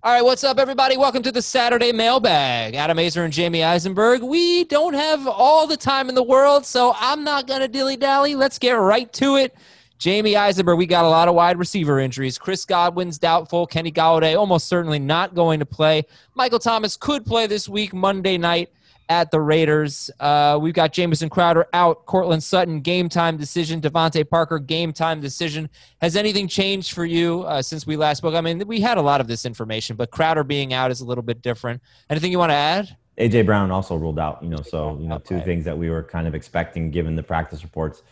All right, what's up, everybody? Welcome to the Saturday Mailbag. Adam Azer and Jamie Eisenberg. We don't have all the time in the world, so I'm not going to dilly-dally. Let's get right to it. Jamie Eisenberg, we got a lot of wide receiver injuries. Chris Godwin's doubtful. Kenny Golladay almost certainly not going to play. Michael Thomas could play this week, Monday night, at the Raiders. We've got Jamison Crowder out. Cortland Sutton, game-time decision. Devontae Parker, game-time decision. Has anything changed for you since we last spoke? I mean, we had a lot of this information, but Crowder being out is a little bit different. Anything you want to add? A.J. Brown also ruled out, two things that we were kind of expecting given the practice reports.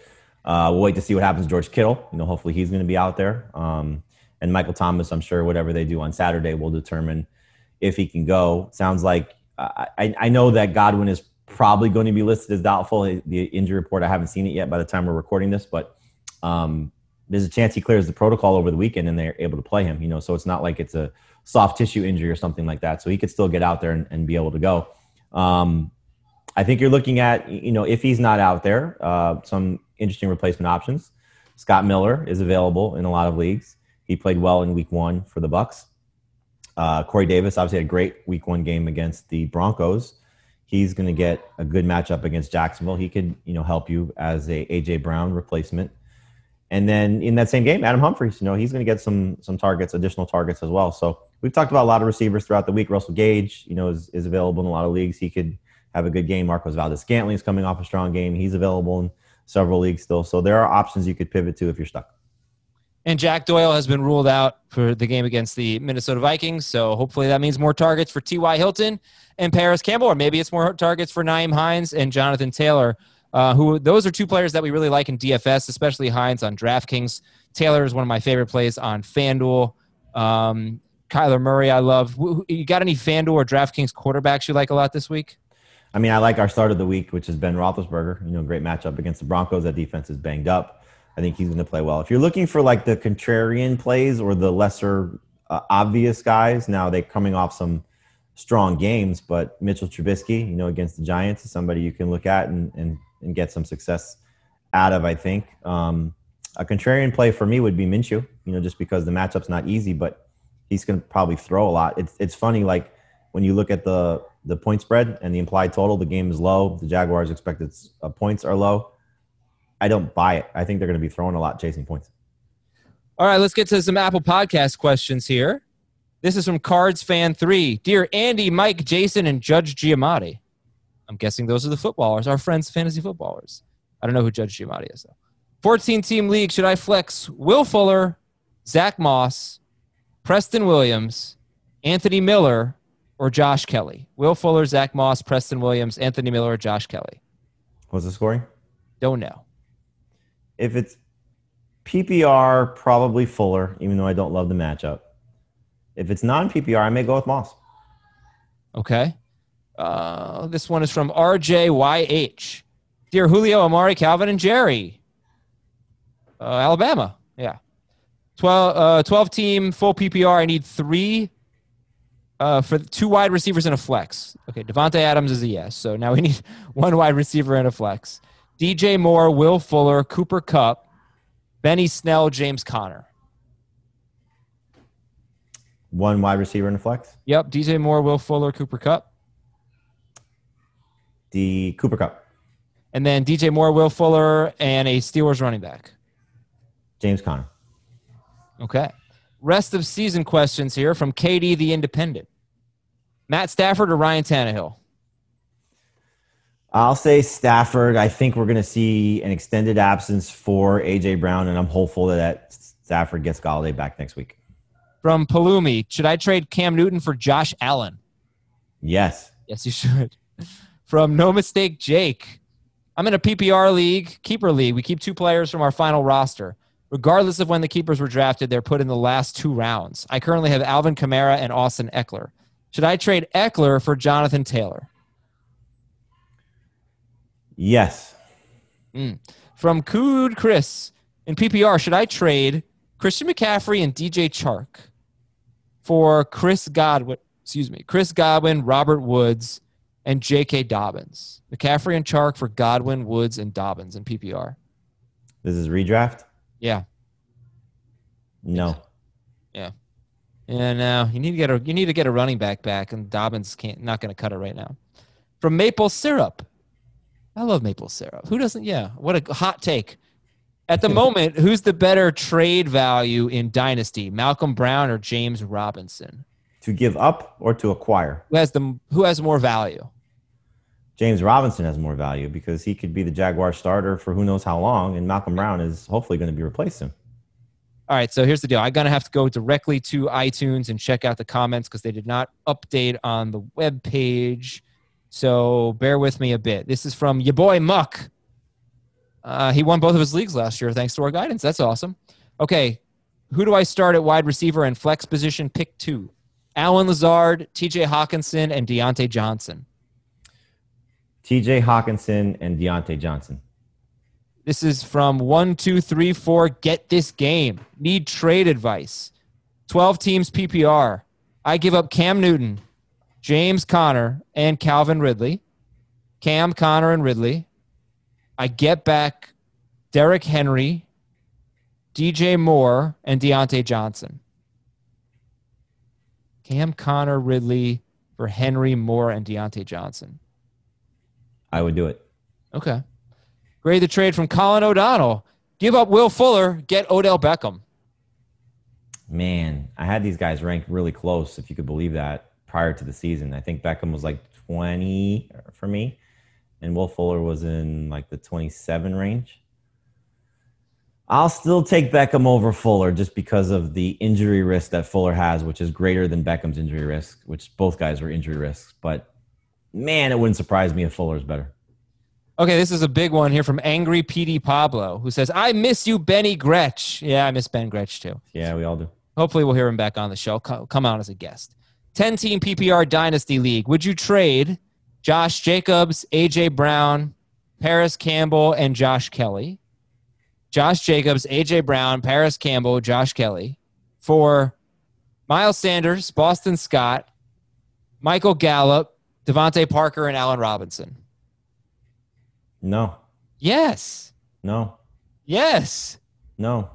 We'll wait to see what happens to George Kittle. Hopefully he's going to be out there. And Michael Thomas, I'm sure whatever they do on Saturday will determine if he can go. Sounds like I know that Godwin is probably going to be listed as doubtful. The injury report, I haven't seen it yet by the time we're recording this, but there's a chance he clears the protocol over the weekend and they're able to play him, so it's not like it's a soft tissue injury or something like that. So he could still get out there and be able to go. I think you're looking at, if he's not out there, some interesting replacement options. Scott Miller is available in a lot of leagues. He played well in week 1 for the Bucs. Corey Davis obviously had a great week 1 game against the Broncos. He's going to get a good matchup against Jacksonville. He could, help you as a A.J. Brown replacement. And then in that same game, Adam Humphries, he's going to get some targets, additional targets as well. So we've talked about a lot of receivers throughout the week. Russell Gage, is available in a lot of leagues. He could have a good game. Marcos Valdes-Scantling is coming off a strong game. He's available in several leagues still. So there are options you could pivot to if you're stuck. And Jack Doyle has been ruled out for the game against the Minnesota Vikings. So hopefully that means more targets for T.Y. Hilton and Paris Campbell, or maybe it's more targets for Nyheim Hines and Jonathan Taylor, those are two players that we really like in DFS, especially Hines on DraftKings. Taylor is one of my favorite plays on FanDuel. Kyler Murray, I love. You got any FanDuel or DraftKings quarterbacks you like a lot this week? I mean, I like our start of the week, which is Ben Roethlisberger. Great matchup against the Broncos. That defense is banged up. I think he's going to play well. If you're looking for like the contrarian plays or the lesser obvious guys, now they're coming off some strong games, but Mitchell Trubisky, against the Giants is somebody you can look at and get some success out of, I think. A contrarian play for me would be Minshew, just because the matchup's not easy, but he's going to probably throw a lot. It's funny, like when you look at the point spread and the implied total, the game is low. The Jaguars' expected points are low. I don't buy it. I think they're going to be throwing a lot, chasing points. All right, let's get to some Apple Podcast questions here. This is from Cards Fan 3. Dear Andy, Mike, Jason, and Judge Giamatti. I'm guessing those are the footballers, our friends, fantasy footballers. I don't know who Judge Giamatti is, though. 14-team league, should I flex Will Fuller, Zach Moss, Preston Williams, Anthony Miller, or Josh Kelly? Will Fuller, Zach Moss, Preston Williams, Anthony Miller, or Josh Kelly? What's the scoring? Don't know. If it's PPR, probably Fuller, even though I don't love the matchup. If it's non-PPR, I may go with Moss. Okay. This one is from RJYH. Dear Julio, Amari, Calvin, and Jerry. Alabama. Yeah. 12-team, full PPR. I need 3 for 2 wide receivers and a flex. Okay, Devontae Adams is a yes. So now we need 1 wide receiver and a flex. DJ Moore, Will Fuller, Cooper Kupp, Benny Snell, James Conner. 1 wide receiver and a flex? Yep, DJ Moore, Will Fuller, Cooper Kupp. The Cooper Kupp. And then DJ Moore, Will Fuller, and a Steelers running back. James Conner. Okay. Rest of season questions here from KD the Independent. Matt Stafford or Ryan Tannehill? I'll say Stafford. I think we're going to see an extended absence for A.J. Brown, and I'm hopeful that Stafford gets Golladay back next week. From Palumi, should I trade Cam Newton for Josh Allen? Yes. Yes, you should. From No Mistake Jake, I'm in a PPR league, keeper league. We keep 2 players from our final roster. Regardless of when the keepers were drafted, they're put in the last 2 rounds. I currently have Alvin Kamara and Austin Eckler. Should I trade Eckler for Jonathan Taylor? Yes. From Cood Chris, in PPR, should I trade Christian McCaffrey and DJ Chark for Chris Godwin, Robert Woods, and J.K. Dobbins? McCaffrey and Chark for Godwin, Woods, and Dobbins in PPR. This is redraft? Yeah. No. Yeah. Yeah, no, you need to get a running back, and Dobbins not going to cut it right now. From maple syrup, I love maple syrup. Who doesn't? Yeah, what a hot take. At the moment, who's the better trade value in Dynasty, Malcolm Brown or James Robinson? To give up or to acquire? Who has more value? James Robinson has more value because he could be the Jaguar starter for who knows how long, and Malcolm Brown is hopefully going to be replacing him. All right, so here's the deal. I'm going to have to go directly to iTunes and check out the comments because they did not update on the web page. So bear with me a bit. This is from your boy Muck. He won both of his leagues last year thanks to our guidance. That's awesome. Okay, who do I start at wide receiver and flex position? Pick 2. Allen Lazard, TJ Hawkinson, and Deontay Johnson. TJ Hawkinson and Deontay Johnson. This is from 1234. Get this game. Need trade advice. 12 teams PPR. I give up Cam Newton, James Conner, and Calvin Ridley. Cam, Conner, and Ridley. I get back Derrick Henry, DJ Moore, and Deontay Johnson. Cam, Conner, Ridley for Henry, Moore, and Deontay Johnson. I would do it. Okay. Grade the trade from Colin O'Donnell. Give up Will Fuller, get Odell Beckham. Man, I had these guys ranked really close, if you could believe that, prior to the season. I think Beckham was like 20 for me, and Will Fuller was in like the 27 range. I'll still take Beckham over Fuller just because of the injury risk that Fuller has, which is greater than Beckham's injury risk, which both guys were injury risks. But, man, it wouldn't surprise me if Fuller's better. Okay, this is a big one here from Angry PD Pablo, who says, I miss you, Benny Gretsch. Yeah, I miss Ben Gretsch, too. Yeah, we all do. Hopefully we'll hear him back on the show. Come on as a guest. 10-team PPR Dynasty League. Would you trade Josh Jacobs, A.J. Brown, Paris Campbell, and Josh Kelly? Josh Jacobs, A.J. Brown, Paris Campbell, Josh Kelly for Miles Sanders, Boston Scott, Michael Gallup, Devontae Parker, and Allen Robinson. No. Yes. No. Yes. No.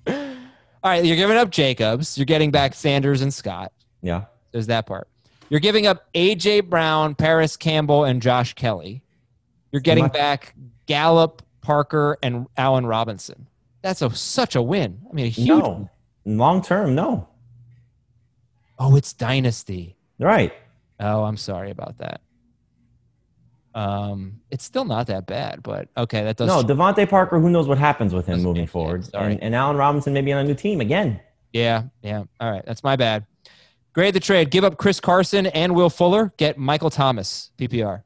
All right, you're giving up Jacobs. You're getting back Sanders and Scott. Yeah. There's that part. You're giving up A.J. Brown, Paris Campbell, and Josh Kelly. You're getting back Gallup, Parker, and Allen Robinson. That's such a win. I mean, a huge No. Long term, no. Oh, it's Dynasty. Right. Oh, I'm sorry about that. It's still not that bad, but okay, that does. No, Devontae Parker, who knows what happens with him moving forward. Sorry. And Allen Robinson may be on a new team again. Yeah. All right, that's my bad. Grade the trade. Give up Chris Carson and Will Fuller. Get Michael Thomas, PPR.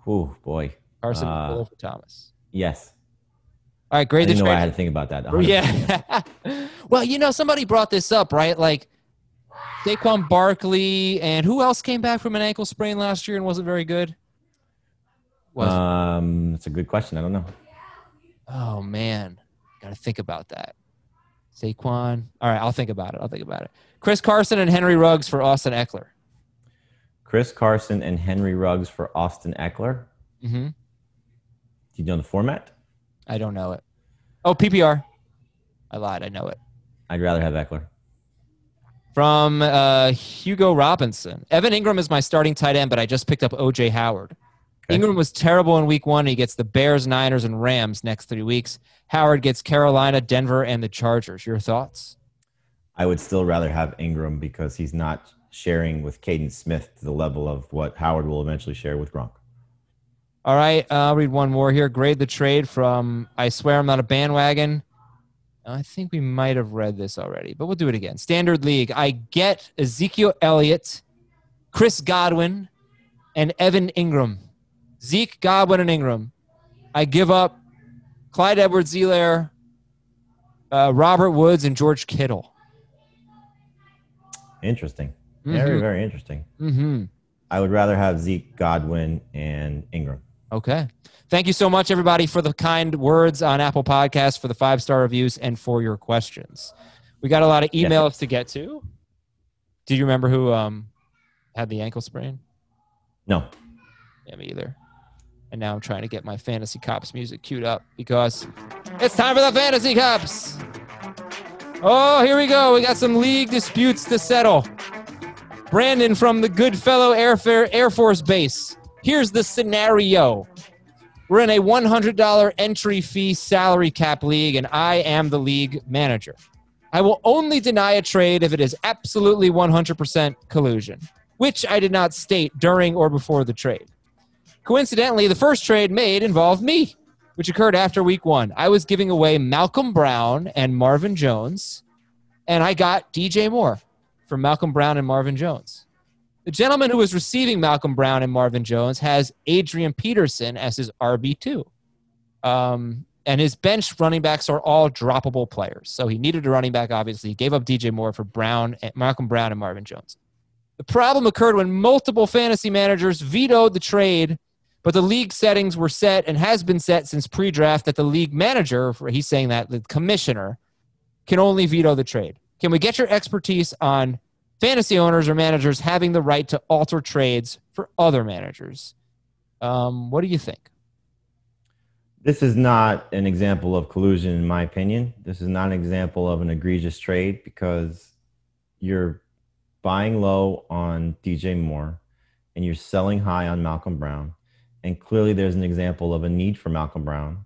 Oh, boy. Carson, Fuller for Thomas. Yes. All right, grade the trade. I had to think about that. 100%. Yeah. Well, somebody brought this up, right? Like Saquon Barkley and who else came back from an ankle sprain last year and wasn't very good? That's a good question. I don't know. Oh, man. Got to think about that. Saquon. All right, I'll think about it. Chris Carson and Henry Ruggs for Austin Eckler. Chris Carson and Henry Ruggs for Austin Eckler. Mm-hmm. Do you know the format? I don't know it. Oh, PPR. I lied. I know it. I'd rather have Eckler. From Hugo Robinson. Evan Ingram is my starting tight end, but I just picked up O.J. Howard. Okay. Ingram was terrible in week 1. He gets the Bears, Niners, and Rams next 3 weeks. Howard gets Carolina, Denver, and the Chargers. Your thoughts? I would still rather have Ingram because he's not sharing with Caden Smith to the level of what Howard will eventually share with Gronk. All right, I'll read one more here. Grade the trade from I Swear I'm Not a Bandwagon. I think we might have read this already, but we'll do it again. Standard League. I get Ezekiel Elliott, Chris Godwin, and Evan Ingram. Zeke, Godwin, and Ingram. I give up Clyde Edwards-Helaire, Robert Woods, and George Kittle. Interesting. Mm-hmm. Very, very interesting. Mm-hmm. I would rather have Zeke, Godwin, and Ingram. Okay. Thank you so much, everybody, for the kind words on Apple Podcasts, for the 5-star reviews, and for your questions. We got a lot of emails to get to. Do you remember who had the ankle sprain? No. Yeah, me either. And now I'm trying to get my Fantasy Cops music queued up because it's time for the Fantasy Cops. Oh, here we go. We got some league disputes to settle. Brandon from the Goodfellow Air Force Base. Here's the scenario. We're in a $100 entry fee salary cap league, and I am the league manager. I will only deny a trade if it is absolutely 100% collusion, which I did not state during or before the trade. Coincidentally, the first trade made involved me, which occurred after week 1. I was giving away Malcolm Brown and Marvin Jones, and I got DJ Moore from Malcolm Brown and Marvin Jones. The gentleman who was receiving Malcolm Brown and Marvin Jones has Adrian Peterson as his RB2. And his bench running backs are all droppable players. So he needed a running back, obviously. He gave up DJ Moore for Malcolm Brown and Marvin Jones. The problem occurred when multiple fantasy managers vetoed the trade, but the league settings were set and has been set since pre-draft that the league manager, he's saying that the commissioner, can only veto the trade. Can we get your expertise on fantasy owners or managers having the right to alter trades for other managers? What do you think? This is not an example of collusion, in my opinion. This is not an example of an egregious trade because you're buying low on DJ Moore and you're selling high on Malcolm Brown. And clearly there's an example of a need for Malcolm Brown,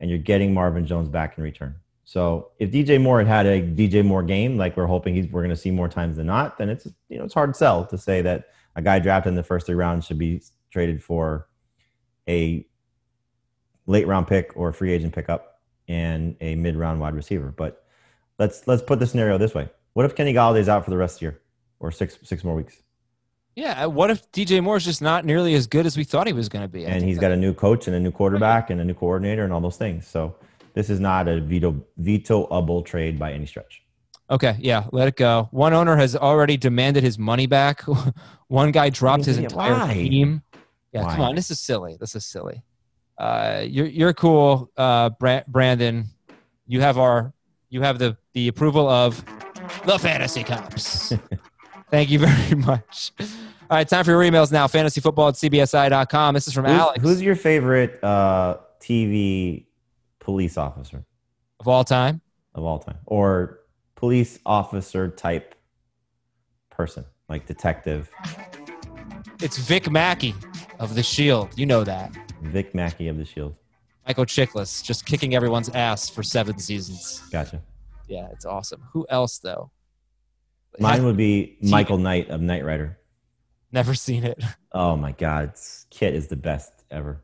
and you're getting Marvin Jones back in return. So if DJ Moore had a DJ Moore game, like we're hoping we're going to see more times than not, then it's hard to sell to say that a guy drafted in the first 3 rounds should be traded for a late round pick or a free agent pickup and a mid round wide receiver. But let's put the scenario this way: what if Kenny Galladay's out for the rest of the year or six more weeks? Yeah, what if DJ Moore's just not nearly as good as we thought he was going to be? And he's got a new coach and a new quarterback and a new coordinator and all those things. So this is not a veto-able trade by any stretch. Okay, yeah, let it go. One owner has already demanded his money back. One guy dropped his entire team. Yeah, Come on, this is silly. You're cool, Brandon. You have the approval of the Fantasy Cops. Thank you very much. All right, time for your emails now. Fantasyfootball@cbsi.com. This is from Alex. Who's your favorite TV police officer of all time? Of all time, or police officer type person, like detective? It's Vic Mackey of The Shield. You know that. Vic Mackey of The Shield. Michael Chiklis, just kicking everyone's ass for 7 seasons. Gotcha. Yeah, it's awesome. Who else, though? Mine would be Michael Knight of Knight Rider. Never seen it. Oh, my God. Kit is the best ever.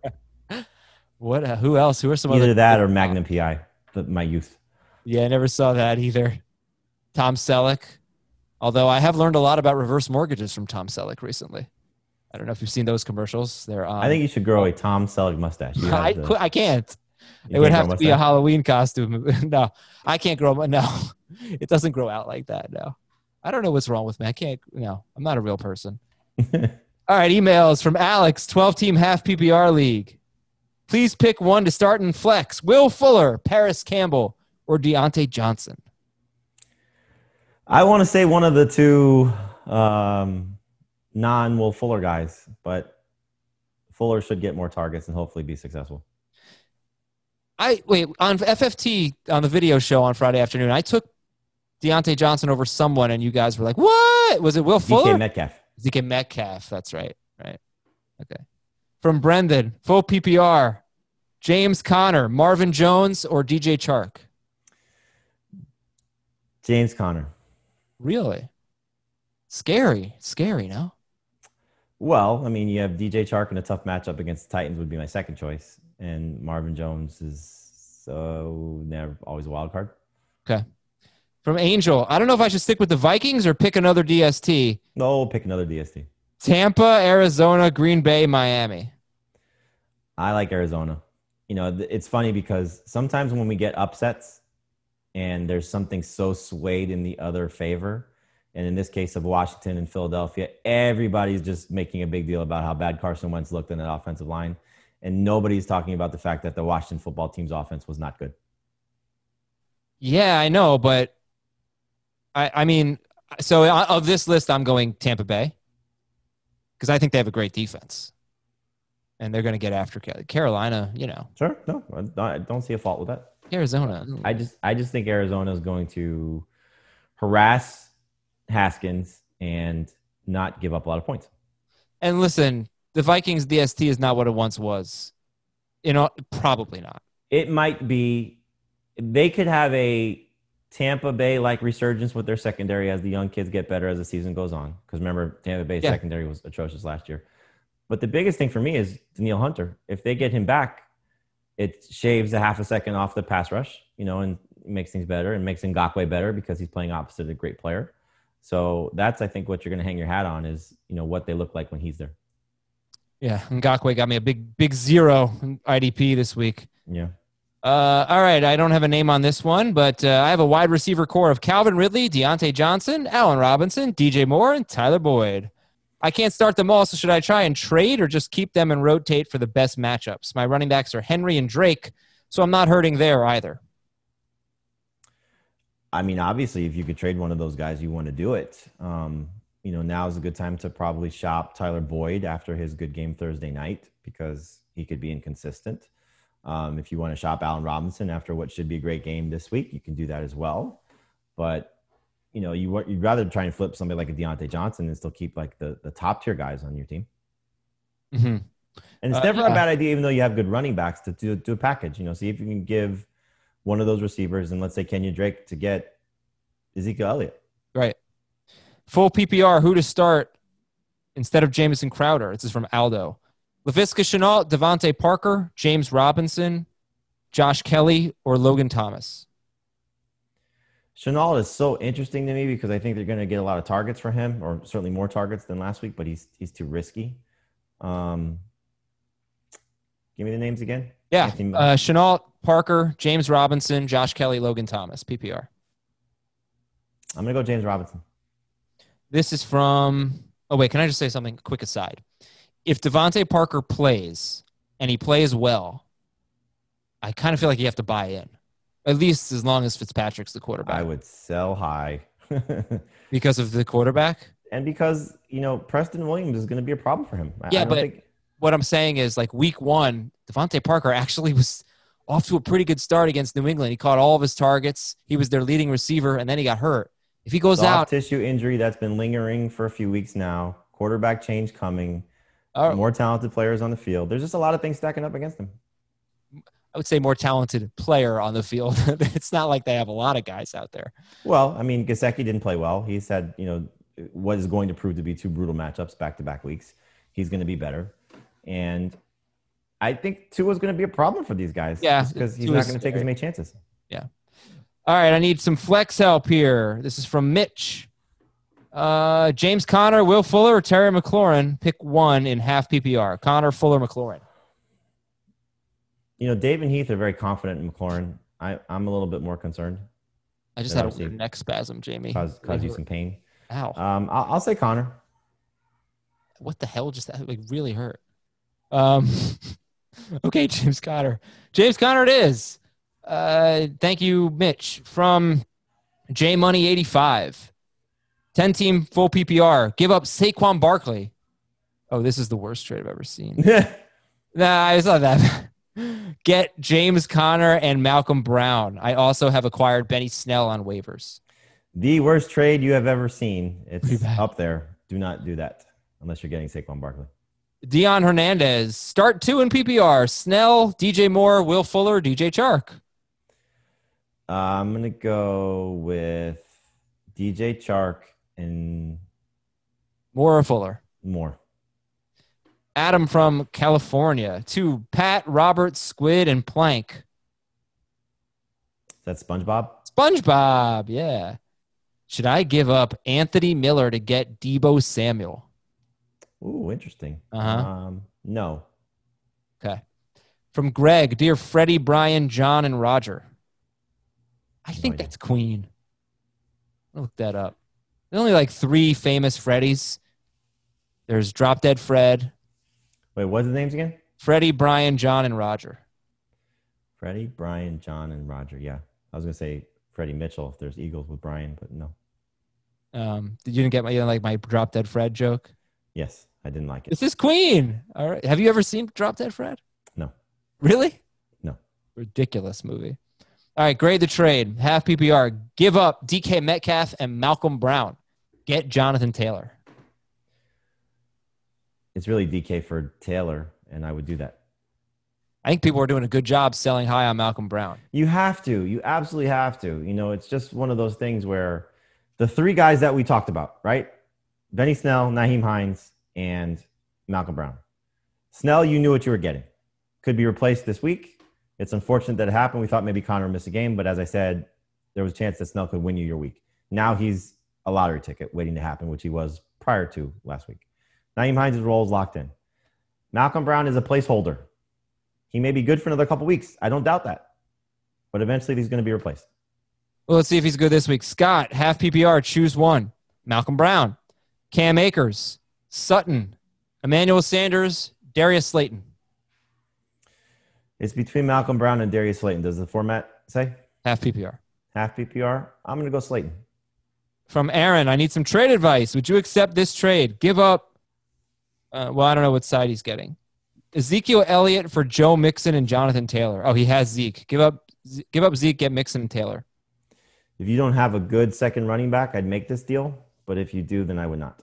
What? Who else? Who are some Either other? that or Magnum PI, my youth. Yeah, I never saw that either. Tom Selleck. Although I have learned a lot about reverse mortgages from Tom Selleck recently. I don't know if you've seen those commercials. They're on. I think you should grow a Tom Selleck mustache. I can't. It would have to be a Halloween costume. No, I can't grow. No, it doesn't grow out like that. No, I don't know what's wrong with me. I can't. No, I'm not a real person. All right, emails from Alex, 12-team half PPR league. Please pick one to start in flex: Will Fuller, Paris Campbell, or Deontay Johnson. I want to say one of the two non-Will Fuller guys, but Fuller should get more targets and hopefully be successful. On FFT on the video show on Friday afternoon, I took Deontay Johnson over someone, and you guys were like, "What? Was it Will Fuller?" DK Metcalf. That's right. Right. Okay. From Brendan, full PPR: James Conner, Marvin Jones, or DJ Chark. James Conner. Really? Scary, no? Well, I mean, you have DJ Chark in a tough matchup against the Titans would be my second choice, and Marvin Jones is never always a wild card. Okay. From Angel, I don't know if I should stick with the Vikings or pick another DST. No, pick another DST. Tampa, Arizona, Green Bay, Miami. I like Arizona. You know, it's funny because sometimes when we get upsets and there's something so swayed in the other favor, and in this case of Washington and Philadelphia, everybody's just making a big deal about how bad Carson Wentz looked in that offensive line. And nobody's talking about the fact that the Washington football team's offense was not good. Yeah, I know, but I mean, so of this list, I'm going Tampa Bay because I think they have a great defense. And they're going to get after Carolina, you know. Sure. No, I don't see a fault with that. Arizona. I just think Arizona is going to harass Haskins and not give up a lot of points. And listen, the Vikings DST is not what it once was. Probably not. It might be. They could have a Tampa Bay-like resurgence with their secondary as the young kids get better as the season goes on. Because remember, Tampa Bay's secondary was atrocious last year. But the biggest thing for me is Danielle Hunter. If they get him back, it shaves a half a second off the pass rush, and makes things better and makes Ngakoue better because he's playing opposite a great player. So that's, I think, what you're going to hang your hat on is, what they look like when he's there. Yeah, Ngakoue got me a big 0 IDP this week. Yeah. All right, I don't have a name on this one, but I have a wide receiver core of Calvin Ridley, Deontay Johnson, Allen Robinson, DJ Moore, and Tyler Boyd. I can't start them all, so should I try and trade or just keep them and rotate for the best matchups? My running backs are Henry and Drake, so I'm not hurting there either. I mean, obviously, if you could trade one of those guys, you want to do it. Now is a good time to probably shop Tyler Boyd after his good game Thursday night because he could be inconsistent. If you want to shop Allen Robinson after what should be a great game this week, you can do that as well. But, you'd rather try and flip somebody like a Deontay Johnson and still keep like the top tier guys on your team. Mm-hmm. And it's never a bad idea, even though you have good running backs, to do a package. See if you can give one of those receivers, and let's say Kenyon Drake, to get Ezekiel Elliott. Right. Full PPR, who to start instead of Jamison Crowder? This is from Aldo. Laviska Shenault, Devontae Parker, James Robinson, Josh Kelly, or Logan Thomas? Shenault is so interesting to me because I think they're going to get a lot of targets for him, or certainly more targets than last week, but he's too risky. Give me the names again. Yeah. Shenault, Parker, James Robinson, Josh Kelly, Logan Thomas, PPR. I'm going to go James Robinson. This is from – oh, wait, can I just say something? Quick aside. If Devontae Parker plays and he plays well, I kind of feel like you have to buy in, at least as long as Fitzpatrick's the quarterback. I would sell high. Because of the quarterback? And because, Preston Williams is going to be a problem for him. Yeah, what I'm saying is, like, week 1, Devontae Parker actually was off to a pretty good start against New England. He caught all of his targets. He was their leading receiver, and then he got hurt. If he goes out – tissue injury that's been lingering for a few weeks now. Quarterback change coming. More talented players on the field. There's just a lot of things stacking up against them. I would say more talented player on the field. It's not like they have a lot of guys out there. Well, I mean, Gesicki didn't play well. He said, what is going to prove to be 2 brutal matchups back-to-back weeks. He's going to be better. And I think Tua's going to be a problem for these guys. Yeah. Because he's not going to take as many chances. Yeah. All right, I need some flex help here. This is from Mitch. James Conner, Will Fuller, or Terry McLaurin. Pick one in half PPR. Conner, Fuller, McLaurin. Dave and Heath are very confident in McLaurin. I'm a little bit more concerned. I just had a weird neck spasm, Jamie. Cause you some pain. Ow. I'll say Conner. What the hell just that really hurt? Okay, James Conner. James Conner it is. Thank you, Mitch. From J Money 85. 10-team full PPR. Give up Saquon Barkley. Oh, this is the worst trade I've ever seen. Nah, it's not that. Get James Conner and Malcolm Brown. I also have acquired Benny Snell on waivers. The worst trade you have ever seen. It's up there. Do not do that unless you're getting Saquon Barkley. Dion Hernandez. Start 2 in PPR. Snell, DJ Moore, Will Fuller, DJ Chark. I'm going to go with DJ Chark and Moore or Fuller? Moore. Adam from California. 2, Pat, Robert, Squid, and Plank. Is that SpongeBob? SpongeBob, yeah. Should I give up Anthony Miller to get Deebo Samuel? Ooh, interesting. No. Okay. From Greg, dear Freddie, Brian, John, and Roger. I think that's Queen. I'll look that up. There's only like 3 famous Freddies. There's Drop Dead Fred. Wait, what's the names again? Freddie, Brian, John, and Roger. Freddie, Brian, John, and Roger. Yeah. I was going to say Freddie Mitchell if there's Eagles with Brian, but no. Did you get my Drop Dead Fred joke? Yes, I didn't like it. This is Queen. All right. Have you ever seen Drop Dead Fred? No. Really? No. Ridiculous movie. All right, grade the trade. Half PPR. Give up DK Metcalf and Malcolm Brown. Get Jonathan Taylor. It's really DK for Taylor, and I would do that. I think people are doing a good job selling high on Malcolm Brown. You have to. You absolutely have to. It's just one of those things where the three guys that we talked about, right? Benny Snell, Nyheim Hines, and Malcolm Brown. Snell, you knew what you were getting. Could be replaced this week. It's unfortunate that it happened. We thought maybe Connor missed a game, but as I said, there was a chance that Snell could win you your week. Now he's a lottery ticket waiting to happen, which he was prior to last week. Nyheim Hines' role is locked in. Malcolm Brown is a placeholder. He may be good for another couple weeks. I don't doubt that. But eventually he's going to be replaced. Well, let's see if he's good this week. Scott, half PPR, choose one. Malcolm Brown, Cam Akers, Sutton, Emmanuel Sanders, Darius Slayton. It's between Malcolm Brown and Darius Slayton. Does the format say? Half PPR. Half PPR. I'm going to go Slayton. From Aaron, I need some trade advice. Would you accept this trade? Give up. I don't know what side he's getting. Ezekiel Elliott for Joe Mixon and Jonathan Taylor. Oh, he has Zeke. Give up Zeke, get Mixon and Taylor. If you don't have a good second running back, I'd make this deal. But if you do, then I would not.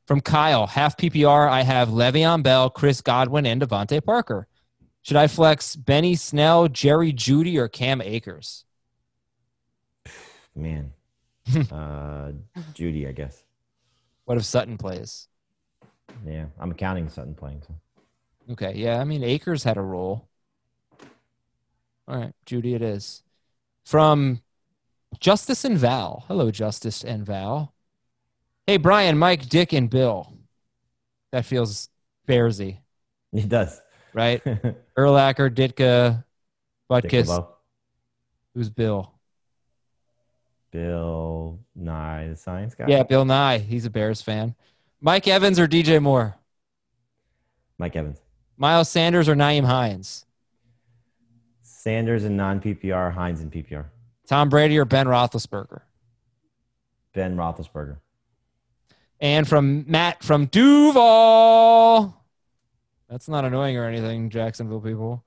From Kyle, half PPR, I have Le'Veon Bell, Chris Godwin, and Devontae Parker. Should I flex Benny Snell, Jerry Jeudy, or Cam Akers? Man. Jeudy, I guess. What if Sutton plays? Yeah, I'm counting Sutton playing. So. Okay, yeah, I mean, Akers had a role. All right, Jeudy it is. From Justice and Val. Hello, Justice and Val. Hey, Brian, Mike, Dick, and Bill. That feels Bearsy. It does. Right? Urlacher, Ditka, Butkus. Who's Bill? Bill Nye, the science guy? Yeah, Bill Nye. He's a Bears fan. Mike Evans or DJ Moore? Mike Evans. Miles Sanders or Nyheim Hines? Sanders in non-PPR, Hines in PPR. Tom Brady or Ben Roethlisberger? Ben Roethlisberger. And from Matt from Duval. That's not annoying or anything, Jacksonville people.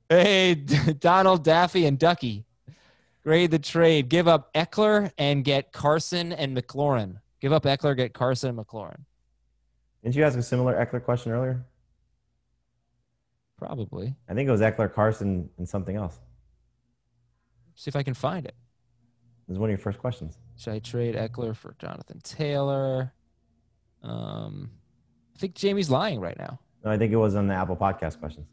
Hey, Donald, Daffy, and Ducky. Grade the trade. Give up Eckler and get Carson and McLaurin. Give up Eckler, get Carson and McLaurin. Didn't you ask a similar Eckler question earlier? Probably. I think it was Eckler, Carson, and something else. See if I can find it. It was one of your first questions. Should I trade Eckler for Jonathan Taylor? I think Jamie's lying right now. No, I think it was on the Apple Podcast questions.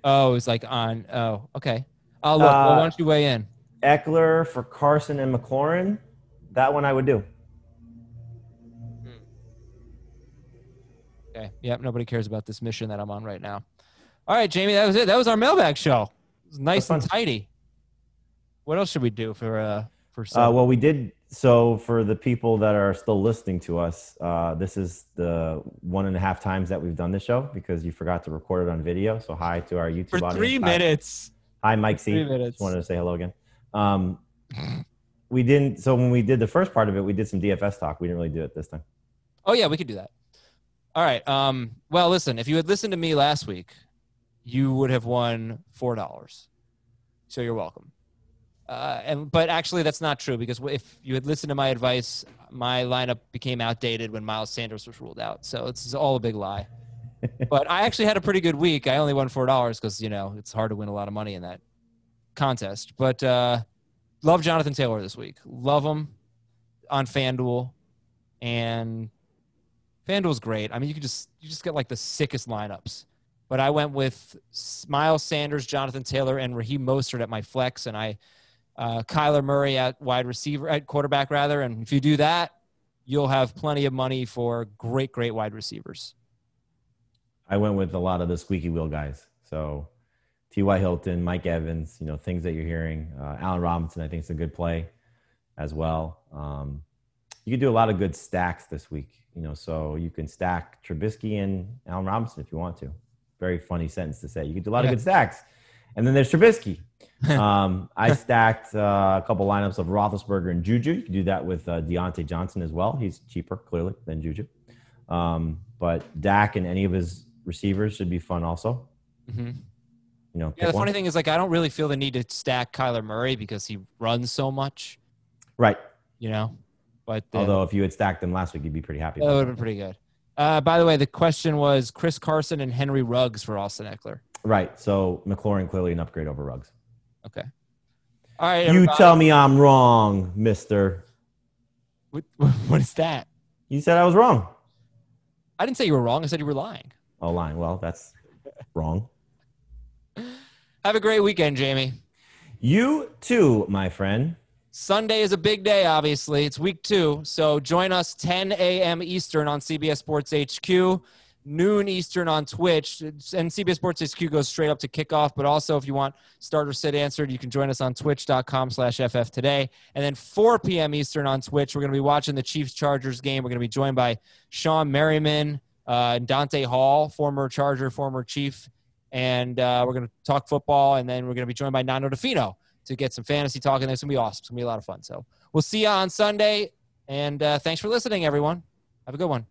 Oh, it's like on. Oh, okay. I'll look. Well, why don't you weigh in? Eckler for Carson and McLaurin. That one I would do. Okay. Yep. Nobody cares about this mission that I'm on right now. All right, Jamie. That was it. That was our mailbag show. It was nice and tidy. What else should we do for well, we did. So for the people that are still listening to us, this is the 1.5 times that we've done this show because you forgot to record it on video. So hi to our YouTube audience. For 3 minutes. Hi, Mike C. 3 minutes. Just wanted to say hello again. We didn't. So when we did the first part of it, we did some DFS talk. We didn't really do it this time. Oh yeah, we could do that. All right. Well, listen. If you had listened to me last week, you would have won $4. So you're welcome. But actually, that's not true because if you had listened to my advice, my lineup became outdated when Miles Sanders was ruled out. So it's all a big lie. But I actually had a pretty good week. I only won $4 because it's hard to win a lot of money in that contest. But love Jonathan Taylor this week. Love him on FanDuel, and FanDuel's great. I mean, you just get like the sickest lineups. But I went with Miles Sanders, Jonathan Taylor, and Raheem Mostert at my flex, and Kyler Murray at quarterback rather. And if you do that, you'll have plenty of money for great wide receivers. I went with a lot of the squeaky wheel guys. So T.Y. Hilton, Mike Evans, things that you're hearing. Allen Robinson, I think is a good play as well. You can do a lot of good stacks this week. So you can stack Trubisky and Allen Robinson if you want to. Very funny sentence to say. You can do a lot of good stacks. And then there's Trubisky. I stacked a couple lineups of Roethlisberger and Juju. You can do that with Deontay Johnson as well. He's cheaper, clearly, than Juju. But Dak and any of his receivers should be fun also. Mm-hmm. Yeah, the funny thing is, like, I don't really feel the need to stack Kyler Murray because he runs so much. Right. But although if you had stacked them last week, you'd be pretty happy. That would have been pretty good. By the way, the question was Chris Carson and Henry Ruggs for Austin Eckler. Right. So McLaurin clearly an upgrade over Ruggs. Okay. All right. You tell me I'm wrong, mister. What is that? You said I was wrong. I didn't say you were wrong. I said you were lying. Oh, lying. Well, that's wrong. Have a great weekend, Jamie. You too, my friend. Sunday is a big day, obviously. It's week 2. So join us 10 a.m. Eastern on CBS Sports HQ, noon Eastern on Twitch. And CBS Sports HQ goes straight up to kickoff. But also, if you want start or sit answered, you can join us on twitch.com/FF today. And then 4 p.m. Eastern on Twitch, we're going to be watching the Chiefs-Chargers game. We're going to be joined by Sean Merriman and Dante Hall, former Charger, former Chief. And we're going to talk football. And then we're going to be joined by Nando DeFino to get some fantasy talk, and it's going to be awesome. It's going to be a lot of fun. So we'll see you on Sunday, and thanks for listening, everyone. Have a good one.